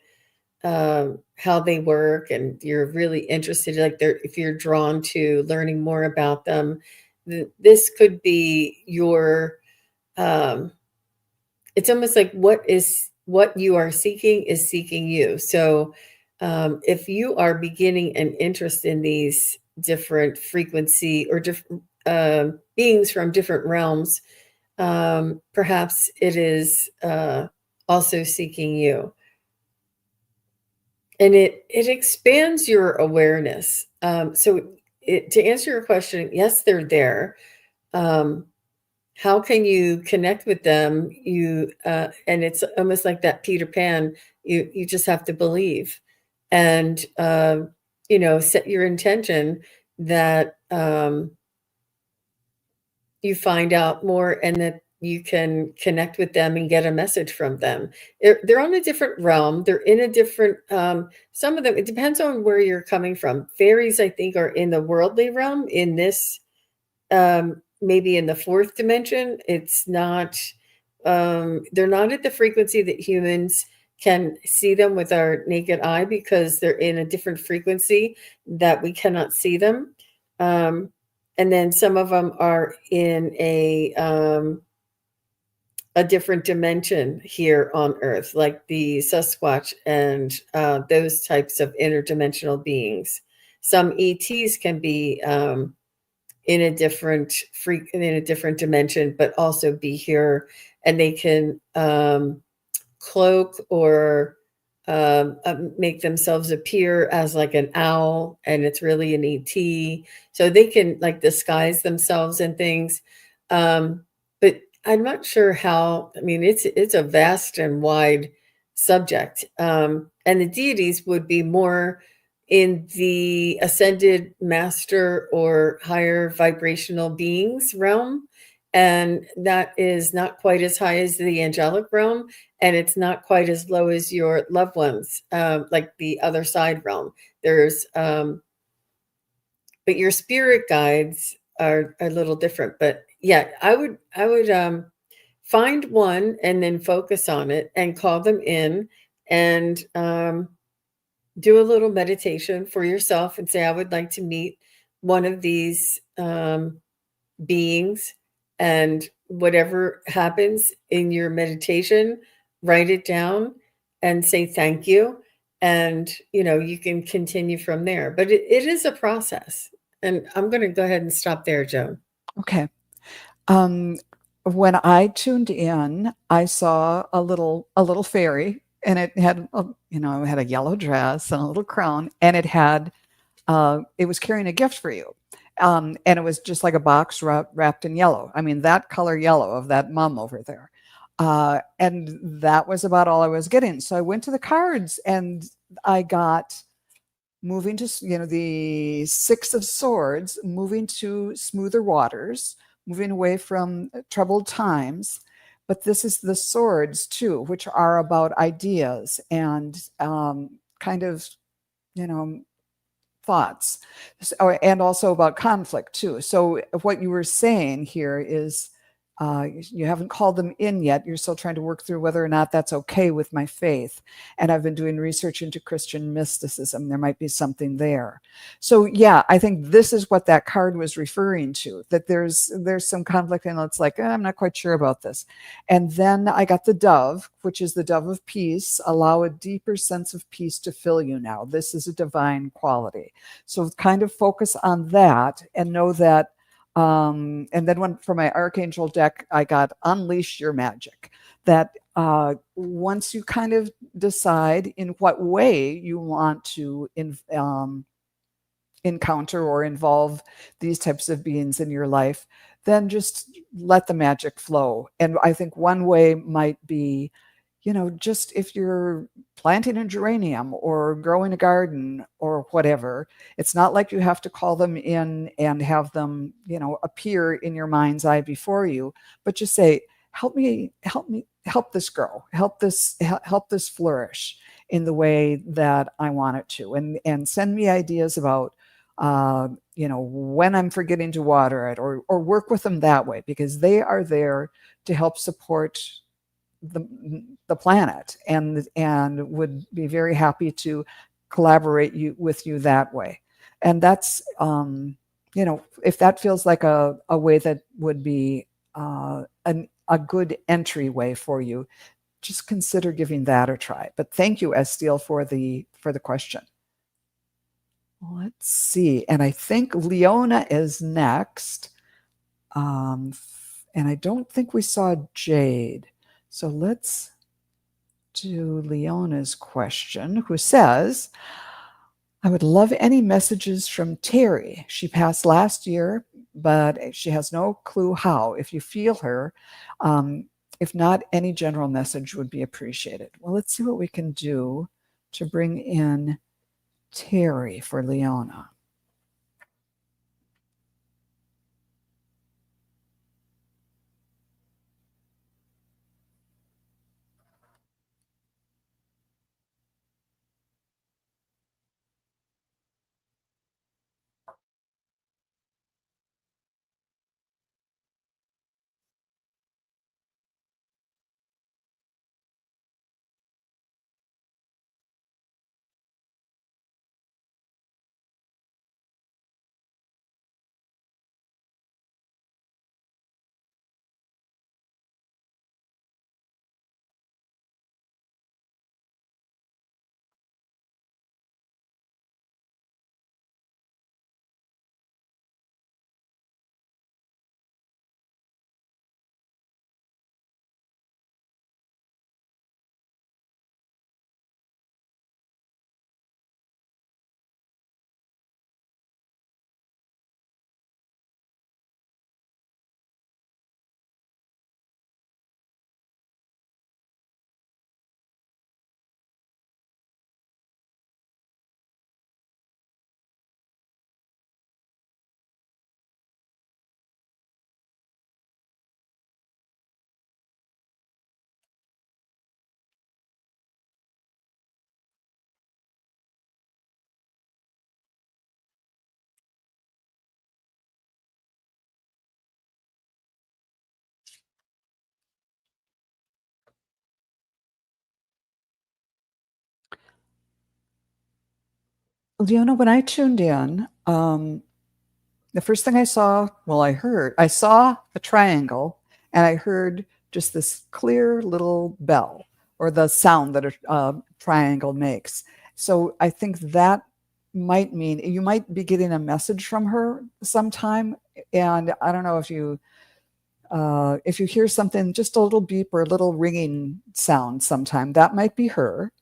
how they work, and you're really interested, like if you're drawn to learning more about them, this could be your it's almost like what is what you are seeking is seeking you. So if you are beginning an interest in these different frequency or different beings from different realms, perhaps it is also seeking you. And it expands your awareness. To answer your question, yes, they're there. Um, how can you connect with them? And it's almost like that Peter Pan. You just have to believe, and set your intention that you find out more and that you can connect with them and get a message from them. They're on a different realm. They're in a different, some of them, it depends on where you're coming from. Fairies, I think, are in the worldly realm, in this, maybe in the fourth dimension. It's not, they're not at the frequency that humans can see them with our naked eye, because they're in a different frequency that we cannot see them. And then some of them are in a different dimension here on Earth, like the Sasquatch and those types of interdimensional beings. Some ETs can be in a different dimension, but also be here, and they can cloak or make themselves appear as like an owl, and it's really an ET. So they can like disguise themselves and things. But I'm not sure how. I mean, it's a vast and wide subject, and the deities would be more in the ascended master or higher vibrational beings realm, and that is not quite as high as the angelic realm, and it's not quite as low as your loved ones, like the other side realm. There's, but your spirit guides are a little different. But yeah, I would find one and then focus on it and call them in, and do a little meditation for yourself and say, I would like to meet one of these beings, and whatever happens in your meditation, write it down and say thank you, and you can continue from there. But it is a process, and I'm going to go ahead and stop there, Joan. Okay. Um, when I tuned in, I saw a little fairy, and it had it had a yellow dress and a little crown, and it was carrying a gift for you. And it was just like a box wrapped in yellow. I mean, that color yellow of that mum over there. And that was about all I was getting. So I went to the cards, and I got moving to, the Six of Swords, moving to smoother waters, moving away from troubled times. But this is the swords too, which are about ideas and kind of, you know, thoughts, and also about conflict too. So what you were saying here is you haven't called them in yet. You're still trying to work through whether or not that's okay with my faith. And I've been doing research into Christian mysticism. There might be something there. So yeah, I think this is what that card was referring to, that there's some conflict, and it's like, I'm not quite sure about this. And then I got the dove, which is the dove of peace. Allow a deeper sense of peace to fill you now. This is a divine quality. So kind of focus on that and know that. And then for my Archangel deck, I got Unleash Your Magic. That once you kind of decide in what way you want to encounter or involve these types of beings in your life, then just let the magic flow. And I think one way might be, just if you're planting a geranium or growing a garden or whatever, it's not like you have to call them in and have them, appear in your mind's eye before you, but just say, help this grow, help this flourish in the way that I want it to. And send me ideas about, when I'm forgetting to water it, or work with them that way, because they are there to help support the planet, and would be very happy to collaborate with you that way. And that's if that feels like a way that would be a good entryway for you, just consider giving that a try. But thank you, Estiel, for the question. Let's see. And I think Leona is next. And I don't think we saw Jade. So let's do Leona's question, who says, I would love any messages from Terri. She passed last year, but she has no clue how. If you feel her, if not, any general message would be appreciated. Well, let's see what we can do to bring in Terri for Leona. Leona, when I tuned in, the first thing I saw, well, I saw a triangle and I heard just this clear little bell or the sound that a triangle makes. So I think that might mean you might be getting a message from her sometime. And I don't know if you hear something, just a little beep or a little ringing sound sometime, that might be her.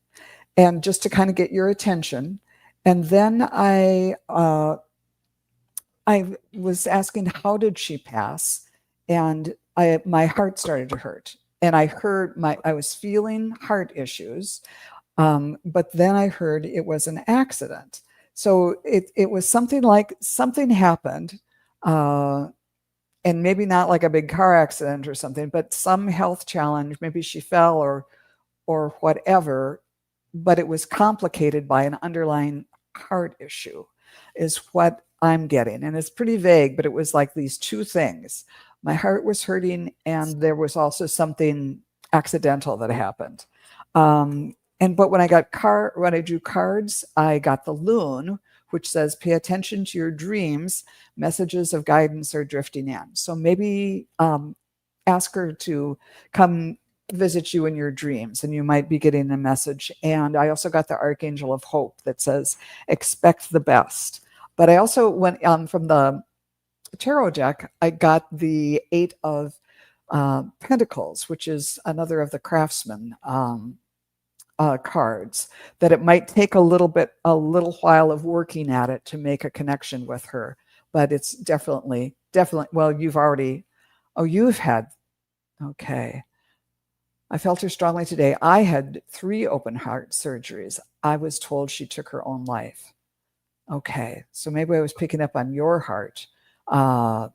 And just to kind of get your attention. And then I was asking, how did she pass? And my heart started to hurt. And I was feeling heart issues. But then I heard it was an accident. So it was something like something happened, and maybe not like a big car accident or something, but some health challenge. Maybe she fell or whatever, but it was complicated by an underlying heart issue, is what I'm getting. And it's pretty vague, but it was like these two things. My heart was hurting, and there was also something accidental that happened. But when I drew cards, I got the loon, which says, pay attention to your dreams, messages of guidance are drifting in. So maybe ask her to come visit you in your dreams, and you might be getting a message. And I also got the Archangel of Hope that says, expect the best. But I also went from the tarot deck, I got the Eight of Pentacles, which is another of the Craftsman cards, that it might take a little while of working at it to make a connection with her. But it's definitely, well, you've had, okay. I felt her strongly today. I had 3 open heart surgeries. I was told she took her own life. Okay, so maybe I was picking up on your heart. And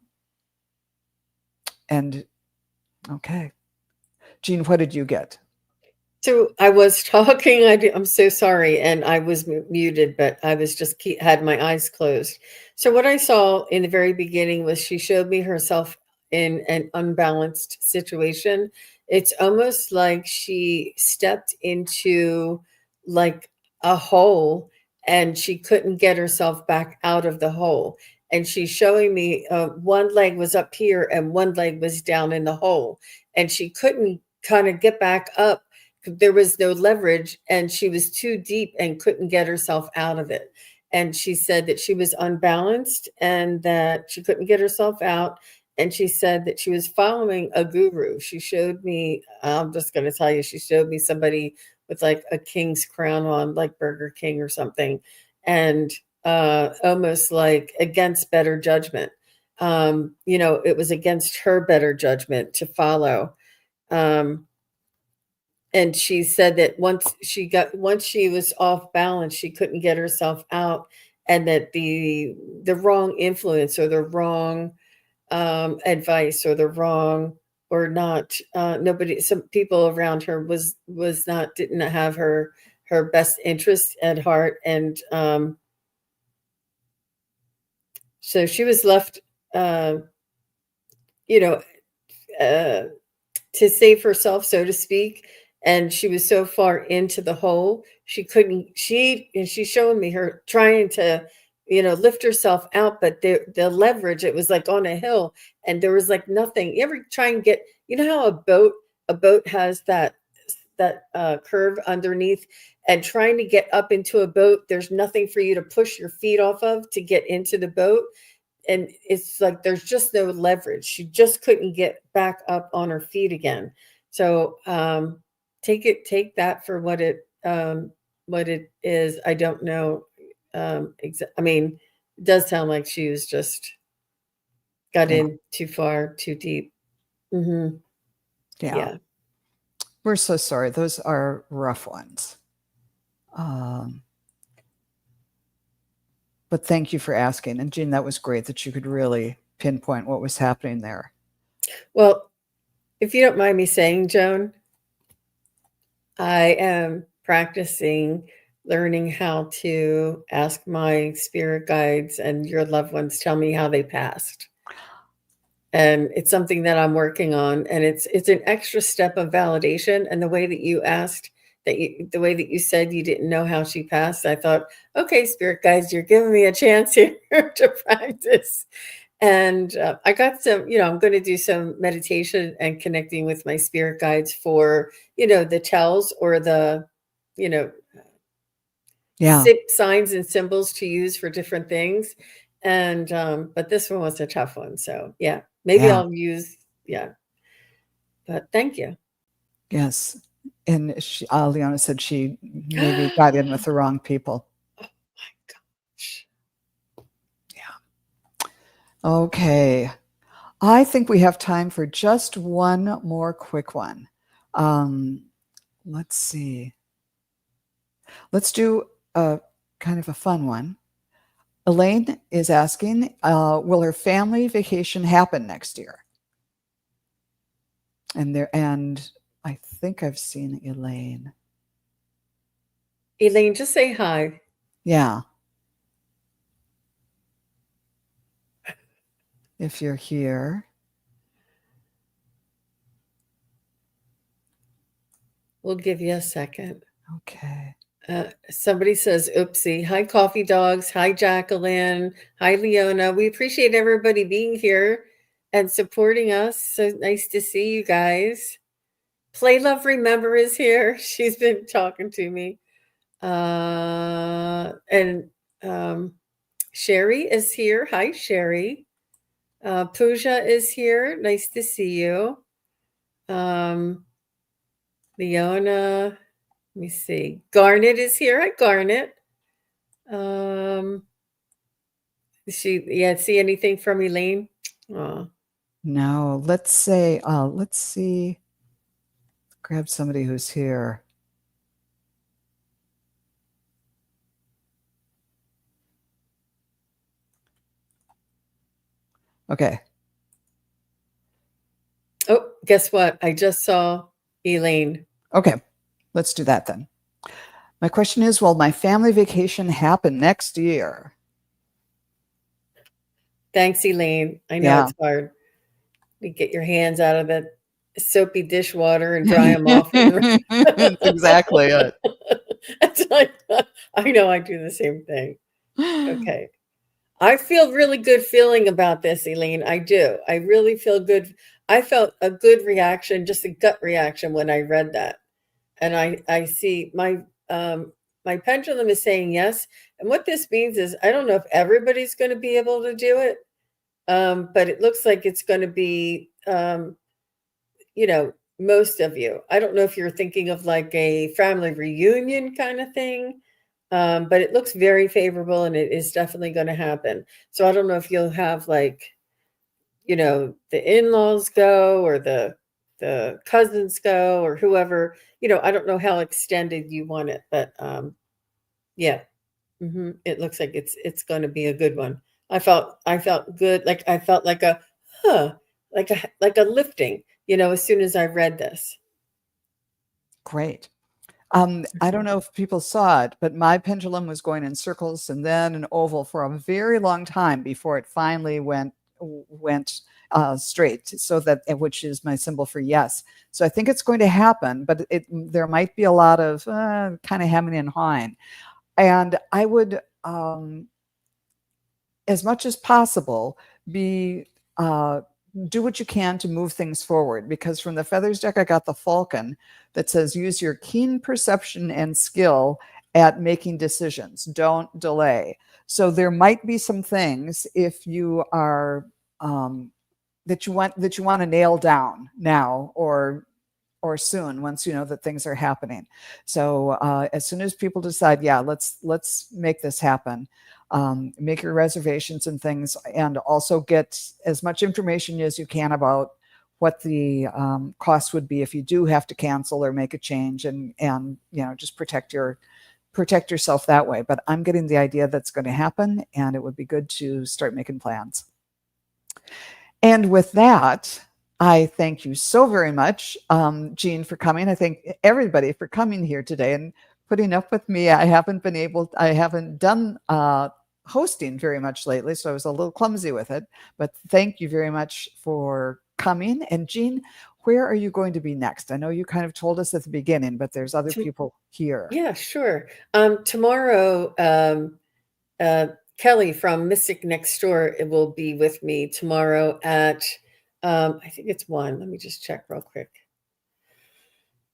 okay. Jean, what did you get? So I was talking. I'm so sorry, and I was muted, but I was just had my eyes closed. So what I saw in the very beginning was she showed me herself in an unbalanced situation. It's almost like she stepped into like a hole, and she couldn't get herself back out of the hole. And she's showing me one leg was up here and one leg was down in the hole, and she couldn't kind of get back up. there was no leverage, and she was too deep and couldn't get herself out of it. And she said that she was unbalanced and that she couldn't get herself out. And she said that she was following a guru. She showed me, I'm just going to tell you, she showed me somebody with like a king's crown on, like Burger King or something, and almost like against better judgment. It was against her better judgment to follow. And she said that once she was off balance, she couldn't get herself out, and that the wrong influence or the wrong advice or the wrong or not nobody, some people around her didn't have her best interest at heart. And so she was left to save herself, so to speak. And she was so far into the hole, she's showing me her trying to, lift herself out, but the leverage, it was like on a hill and there was like nothing. You ever try and get, how a boat has that curve underneath, and trying to get up into a boat, there's nothing for you to push your feet off of to get into the boat. And it's like there's just no leverage. She just couldn't get back up on her feet again. So take that for what it is. I don't know. I mean, it does sound like she was just got in too far, too deep. Mm-hmm. Yeah. We're so sorry. Those are rough ones. But thank you for asking. And Jean, that was great that you could really pinpoint what was happening there. Well, if you don't mind me saying, Joan, I am practicing learning how to ask my spirit guides and your loved ones tell me how they passed. And it's something that I'm working on. And it's an extra step of validation. And the way that you asked, the way that you said you didn't know how she passed, I thought, okay, spirit guides, you're giving me a chance here to practice. And I got some, I'm going to do some meditation and connecting with my spirit guides for, the tells or the, signs and symbols to use for different things. And, but this one was a tough one. So yeah, maybe I'll use, but thank you. Yes. And Leona said she maybe got in with the wrong people. Oh my gosh. Yeah. Okay. I think we have time for just one more quick one. Let's see. Let's do a kind of a fun one. Elaine is asking, will her family vacation happen next year? And I think I've seen Elaine. Elaine, just say hi. Yeah. If you're here. We'll give you a second. Okay. Somebody says, oopsie. Hi, Coffee Dogs. Hi, Jacqueline. Hi, Leona. We appreciate everybody being here and supporting us. So nice to see you guys. Play Love Remember is here. She's been talking to me. And Sherry is here. Hi, Sherry. Pooja is here. Nice to see you. Leona. Let me see. Garnet is here. Hi, Garnet. See anything from Elaine? Oh. No, let's see. Grab somebody who's here. Okay. Oh, guess what? I just saw Elaine. Okay. Let's do that then. My question is, will my family vacation happen next year? Thanks, Elaine. I know it's hard to get your hands out of that soapy dishwater and dry them off. That's exactly it. I know I do the same thing. Okay. I feel really good feeling about this, Elaine. I do. I really feel good. I felt a good reaction, just a gut reaction when I read that. And I see my pendulum is saying yes. And what this means is I don't know if everybody's going to be able to do it, but it looks like it's going to be most of you. I don't know if you're thinking of like a family reunion kind of thing, but it looks very favorable and it is definitely going to happen. So I don't know if you'll have like, the in-laws go or the cousins go or whoever, I don't know how extended you want it, but yeah. It looks like it's going to be a good one. I felt good, like I felt like a huh, like a lifting, as soon as I read this. Great. I don't know if people saw it, but my pendulum was going in circles and then an oval for a very long time before it finally went straight. So that, which is my symbol for yes. So I think it's going to happen, but there might be a lot of kind of hemming and hawing. And I would, as much as possible, be do what you can to move things forward, because from the feathers deck I got the falcon that says use your keen perception and skill at making decisions, don't delay. So there might be some things, if you are that you want to nail down now or soon, once you know that things are happening. So as soon as people decide, yeah, let's make this happen, make your reservations and things, and also get as much information as you can about what the cost would be if you do have to cancel or make a change, and just protect yourself that way. But I'm getting the idea that's going to happen, and it would be good to start making plans. And with that, I thank you so very much, Jean, for coming. I thank everybody for coming here today and putting up with me. I haven't done hosting very much lately, so I was a little clumsy with it. But thank you very much for coming. And Jean, where are you going to be next? I know you kind of told us at the beginning, but there's other people here. Yeah, sure. Tomorrow, Kelly from Mystic Next Door will be with me tomorrow at, I think it's 1. Let me just check real quick.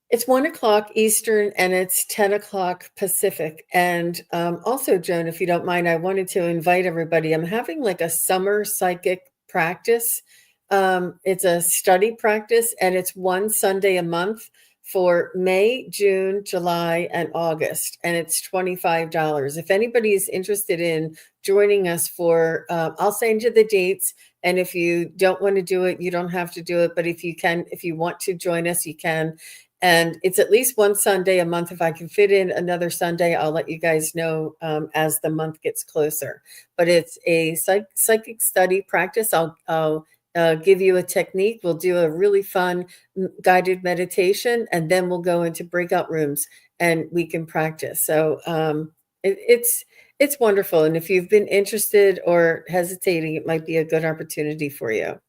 It's 1:00 Eastern and it's 10:00 Pacific. And also, Joan, if you don't mind, I wanted to invite everybody. I'm having like a summer psychic practice. It's a study practice, and it's one Sunday a month for May, June, July, and August. And it's $25. If anybody is interested in joining us for, I'll send you the dates. And if you don't want to do it, you don't have to do it. But if you want to join us, you can. And it's at least one Sunday a month. If I can fit in another Sunday, I'll let you guys know as the month gets closer. But it's a psychic study practice. I'll give you a technique. We'll do a really fun guided meditation, and then we'll go into breakout rooms and we can practice. So it's wonderful. And if you've been interested or hesitating, it might be a good opportunity for you.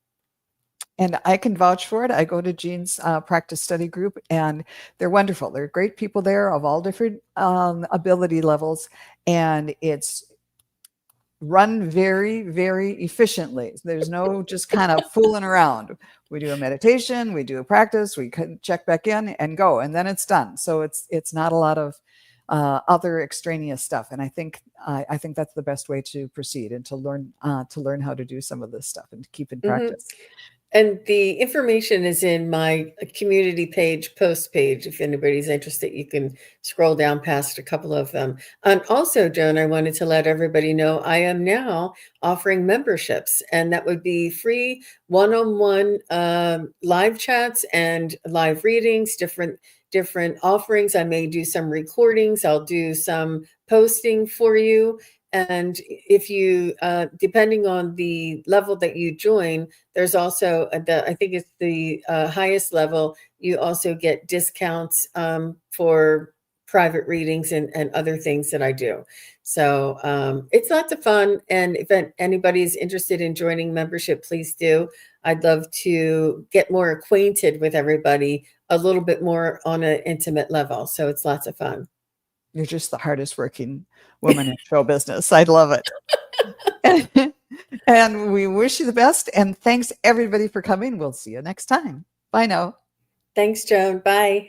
And I can vouch for it. I go to Jean's practice study group, and they're wonderful. They're great people there of all different ability levels, and it's run very, very efficiently. There's no just kind of fooling around. We do a meditation, we do a practice, we can check back in and go, and then it's done. So it's not a lot of other extraneous stuff. And I think that's the best way to proceed, and to learn how to do some of this stuff and to keep in practice. And the information is in my community page, post page. If anybody's interested, you can scroll down past a couple of them. And also, Joan, I wanted to let everybody know I am now offering memberships, and that would be free one-on-one live chats and live readings, different offerings. I may do some recordings. I'll do some posting for you. And if you, depending on the level that you join, there's also, I think it's the highest level, you also get discounts for private readings and other things that I do. So it's lots of fun. And if anybody is interested in joining membership, please do. I'd love to get more acquainted with everybody a little bit more on an intimate level. So it's lots of fun. You're just the hardest working woman in show business. I love it. And we wish you the best. And thanks everybody for coming. We'll see you next time. Bye now. Thanks, Joan. Bye.